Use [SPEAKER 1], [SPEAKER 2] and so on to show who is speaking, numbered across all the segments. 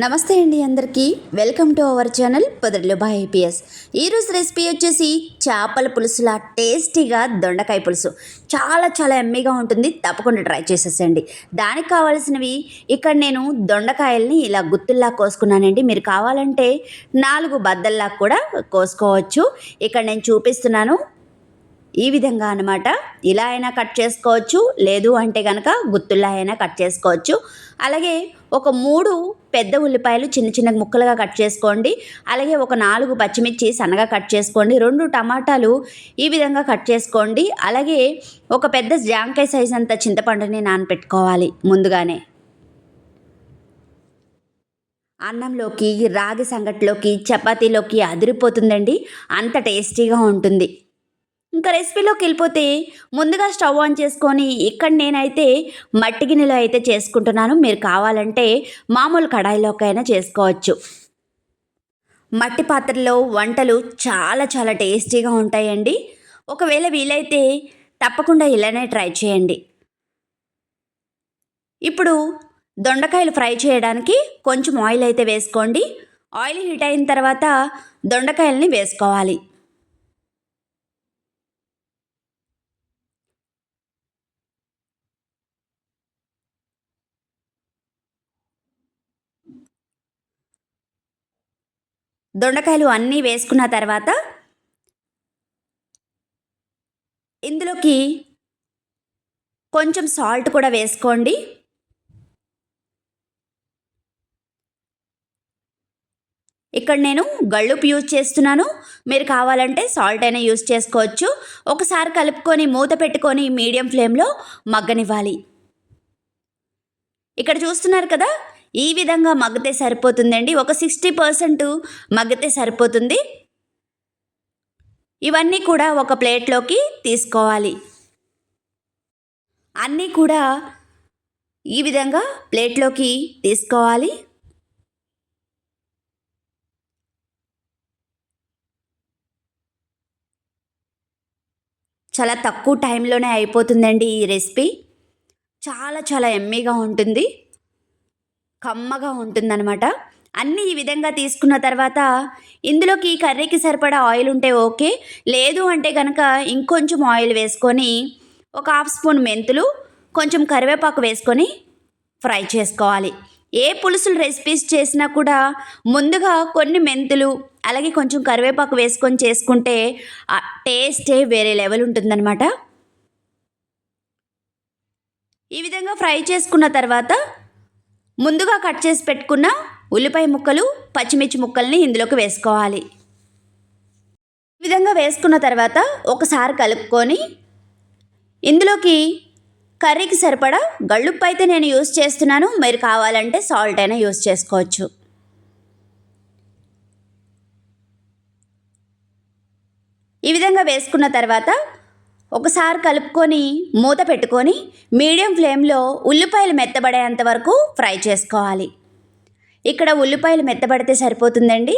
[SPEAKER 1] నమస్తే అండి అందరికీ వెల్కమ్ టు అవర్ ఛానల్ పొదరిలో బై ఐపీఎస్. ఈరోజు రెసిపీ వచ్చేసి చేపల పులుసులా టేస్టీగా దొండకాయ పులుసు. చాలా చాలా ఎమ్మీగా ఉంటుంది, తప్పకుండా ట్రై చేసేసండి. దానికి కావాల్సినవి ఇక్కడ నేను దొండకాయల్ని ఇలా గుత్తుల్లా కోసుకున్నానండి. మీరు కావాలంటే 4 బద్దల్లా కూడా కోసుకోవచ్చు. ఇక్కడ నేను చూపిస్తున్నాను ఈ విధంగా అనమాట. ఇలా అయినా కట్ చేసుకోవచ్చు, లేదు అంటే కనుక గుత్తుల్లా అయినా కట్ చేసుకోవచ్చు. అలాగే ఒక 3 పెద్ద ఉల్లిపాయలు చిన్న చిన్న ముక్కలుగా కట్ చేసుకోండి. అలాగే ఒక 4 పచ్చిమిర్చి సన్నగా కట్ చేసుకోండి. 2 టమాటాలు ఈ విధంగా కట్ చేసుకోండి. అలాగే ఒక పెద్ద జాంకాయ సైజ్ అంత చింతపండుని నానపెట్టుకోవాలి ముందుగానే. అన్నంలోకి, రాగి సంగటిలోకి, చపాతీలోకి అదిరిపోతుందండి, అంత టేస్టీగా ఉంటుంది. ఇంకా రెసిపీలోకి వెళ్ళిపోతే ముందుగా స్టవ్ ఆన్ చేసుకొని ఇక్కడ నేనైతే మట్టి గిన్నెలో అయితే చేసుకుంటున్నాను. మీరు కావాలంటే మామూలు కడాయిలోకైనా చేసుకోవచ్చు. మట్టి పాత్రలో వంటలు చాలా చాలా టేస్టీగా ఉంటాయండి. ఒకవేళ వీలైతే తప్పకుండా ఇలానే ట్రై చేయండి. ఇప్పుడు దొండకాయలు ఫ్రై చేయడానికి కొంచెం ఆయిల్ అయితే వేసుకోండి. ఆయిల్ హీట్ అయిన తర్వాత దొండకాయలని వేసుకోవాలి. దొండకాయలు అన్నీ వేసుకున్న తర్వాత ఇందులోకి కొంచెం సాల్ట్ కూడా వేసుకోండి. ఇక్కడ నేను గళ్ళుప్పు యూజ్ చేస్తున్నాను. మీరు కావాలంటే సాల్ట్ అయినా యూజ్ చేసుకోవచ్చు. ఒకసారి కలుపుకొని మూత పెట్టుకొని మీడియం ఫ్లేమ్లో మగ్గనివ్వాలి. ఇక్కడ చూస్తున్నారు కదా, ఈ విధంగా మగ్గితే సరిపోతుందండి. ఒక 60% మగ్గితే సరిపోతుంది. ఇవన్నీ కూడా ఒక ప్లేట్లోకి తీసుకోవాలి. అన్నీ కూడా ఈ విధంగా ప్లేట్లోకి తీసుకోవాలి. చాలా తక్కువ టైంలోనే అయిపోతుందండి ఈ రెసిపీ. చాలా చాలా ఎమ్మీగా ఉంటుంది, కమ్మగా ఉంటుందన్నమాట. అన్నీ ఈ విధంగా తీసుకున్న తర్వాత ఇందులోకి కర్రీకి సరిపడా ఆయిల్ ఉంటే ఓకే, లేదు అంటే కనుక ఇంకొంచెం ఆయిల్ వేసుకొని ఒక 1/2 స్పూన్ మెంతులు, కొంచెం కరివేపాకు వేసుకొని ఫ్రై చేసుకోవాలి. ఏ పులుసులు రెసిపీస్ చేసినా కూడా ముందుగా కొన్ని మెంతులు అలాగే కొంచెం కరివేపాకు వేసుకొని చేసుకుంటే ఆ టేస్టే వేరే లెవెల్ ఉంటుందన్నమాట. ఈ విధంగా ఫ్రై చేసుకున్న తర్వాత ముందుగా కట్ చేసి పెట్టుకున్న ఉల్లిపాయ ముక్కలు, పచ్చిమిర్చి ముక్కల్ని ఇందులోకి వేసుకోవాలి. ఈ విధంగా వేసుకున్న తర్వాత ఒకసారి కలుపుకొని ఇందులోకి కర్రీకి సరిపడా గళ్ళుప్పు అయితే నేను యూజ్ చేస్తున్నాను. మీరు కావాలంటే సాల్ట్ అయినా యూజ్ చేసుకోవచ్చు. ఈ విధంగా వేసుకున్న తర్వాత ఒకసారి కలుపుకొని మూత పెట్టుకొని మీడియం ఫ్లేమ్లో ఉల్లిపాయలు మెత్తబడేంత వరకు ఫ్రై చేసుకోవాలి. ఇక్కడ ఉల్లిపాయలు మెత్తబడితే సరిపోతుందండి.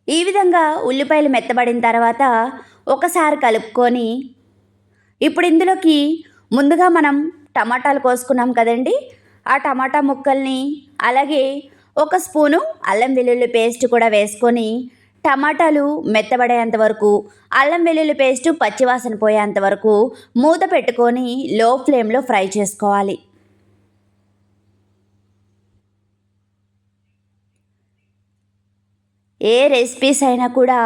[SPEAKER 1] ఈ విధంగా ఉల్లిపాయలు మెత్తబడిన తర్వాత ఒకసారి కలుపుకొని ఇప్పుడు ఇందులోకి ముందుగా మనం టమాటాలు కోసుకున్నాం కదండి, ఆ టమాటా ముక్కల్ని అలాగే ఒక స్పూను అల్లం వెల్లుల్లి పేస్ట్ కూడా వేసుకొని టమాటాలు మెత్తబడేంత వరకు, అల్లం వెల్లుల్లి పేస్ట్ పచ్చివాసన పోయేంత వరకు మూత పెట్టుకొని లో ఫ్లేమ్లో ఫ్రై చేసుకోవాలి. ఏ రెసిపీస్ అయినా కూడా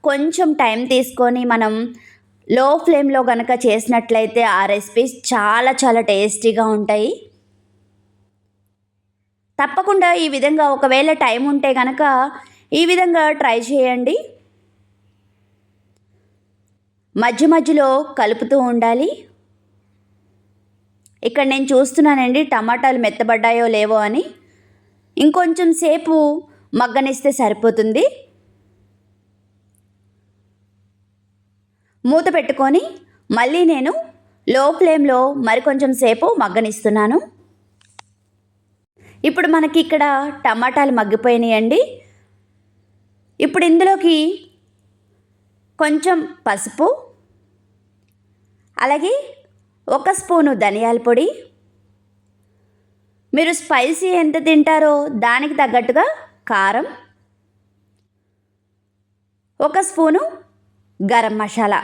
[SPEAKER 1] కొంచెం టైం తీసుకొని మనం లో ఫ్లేమ్లో కనుక చేసినట్లయితే ఆ రెసిపీస్ చాలా చాలా టేస్టీగా ఉంటాయి. తప్పకుండా ఈ విధంగా ఒకవేళ టైం ఉంటే కనుక ఈ విధంగా ట్రై చేయండి. మధ్య మధ్యలో కలుపుతూ ఉండాలి. ఇక్కడ నేను చూస్తున్నానండి టమాటాలు మెత్తబడ్డాయో లేవో అని. ఇంకొంచెం సేపు మగ్గనిస్తే సరిపోతుంది. మూత పెట్టుకొని మళ్ళీ నేను లో ఫ్లేమ్లో మరికొంచెం సేపు మగ్గనిస్తున్నాను. ఇప్పుడు మనకి ఇక్కడ టమాటాలు మగ్గిపోయినాయండి. ఇప్పుడు ఇందులోకి కొంచెం పసుపు, అలాగే 1 స్పూను ధనియాల పొడి, మీరు స్పైసీ ఎంత తింటారో దానికి తగ్గట్టుగా కారం, 1 స్పూను గరం మసాలా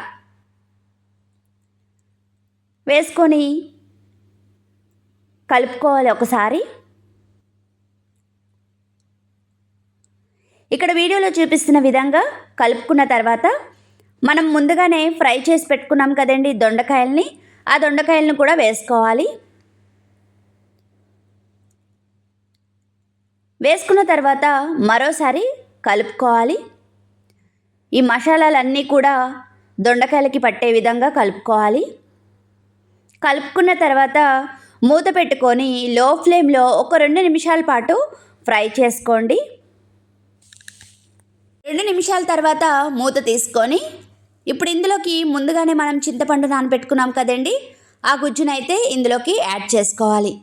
[SPEAKER 1] వేసుకొని కలుపుకోవాలి ఒకసారి. ఇక్కడ వీడియోలో చూపిస్తున్న విధంగా కలుపుకున్న తర్వాత మనం ముందుగానే ఫ్రై చేసి పెట్టుకున్నాం కదండి దొండకాయల్ని, ఆ దొండకాయలను కూడా వేసుకోవాలి. వేసుకున్న తర్వాత మరోసారి కలుపుకోవాలి. ఈ మసాలాలన్నీ కూడా దొండకాయలకి పట్టే విధంగా కలుపుకోవాలి. కలుపుకున్న తర్వాత మూత పెట్టుకొని లో ఫ్లేమ్లో ఒక 2 నిమిషాల పాటు ఫ్రై చేసుకోండి. 2 నిమిషాల తర్వాత మూత తీసుకొని ఇప్పుడు ఇందులోకి ముందుగానే మనం చింతపండు నానబెట్టుకున్నాం కదండి, ఆ గుజ్జునైతే ఇందులోకి యాడ్ చేసుకోవాలి.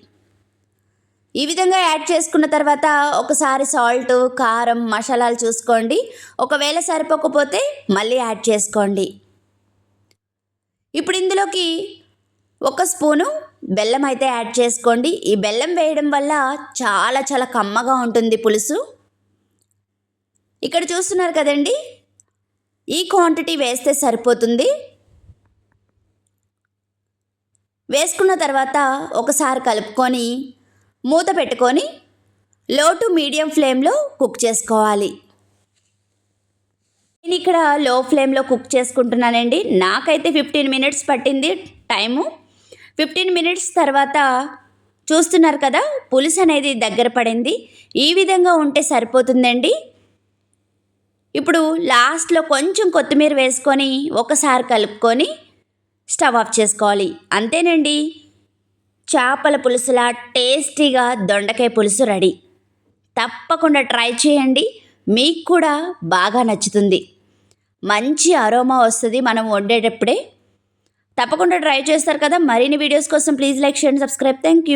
[SPEAKER 1] ఈ విధంగా యాడ్ చేసుకున్న తర్వాత ఒకసారి సాల్ట్, కారం, మసాలాలు చూసుకోండి. ఒకవేళ సరిపోకపోతే మళ్ళీ యాడ్ చేసుకోండి. ఇప్పుడు ఇందులోకి 1 స్పూను బెల్లం అయితే యాడ్ చేసుకోండి. ఈ బెల్లం వేయడం వల్ల చాలా చాలా కమ్మగా ఉంటుంది పులుసు. ఇక్కడ చూస్తున్నారు కదండి, ఈ క్వాంటిటీ వేస్తే సరిపోతుంది. వేసుకున్న తర్వాత ఒకసారి కలుపుకొని మూత పెట్టుకొని లో టు మీడియం ఫ్లేమ్లో కుక్ చేసుకోవాలి. నేను ఇక్కడ లో ఫ్లేమ్లో కుక్ చేసుకుంటున్నానండి. నాకైతే 15 మినిట్స్ పట్టింది టైము. 15 మినిట్స్ తర్వాత చూస్తున్నారు కదా, పులుసు అనేది దగ్గర పడింది. ఈ విధంగా ఉంటే సరిపోతుందండి. ఇప్పుడు లాస్ట్లో కొంచెం కొత్తిమీర వేసుకొని ఒకసారి కలుపుకొని స్టవ్ ఆఫ్ చేసుకోవాలి. అంతేనండి, చేపల పులుసులా టేస్టీగా దొండకాయ పులుసు రెడీ. తప్పకుండా ట్రై చేయండి, మీకు కూడా బాగా నచ్చుతుంది. మంచి అరోమా వస్తుంది మనం వండేటప్పుడే. తప్పకుండా ట్రై చేస్తారు కదా. మరిన్ని వీడియోస్ కోసం please like, share, subscribe. Thank you.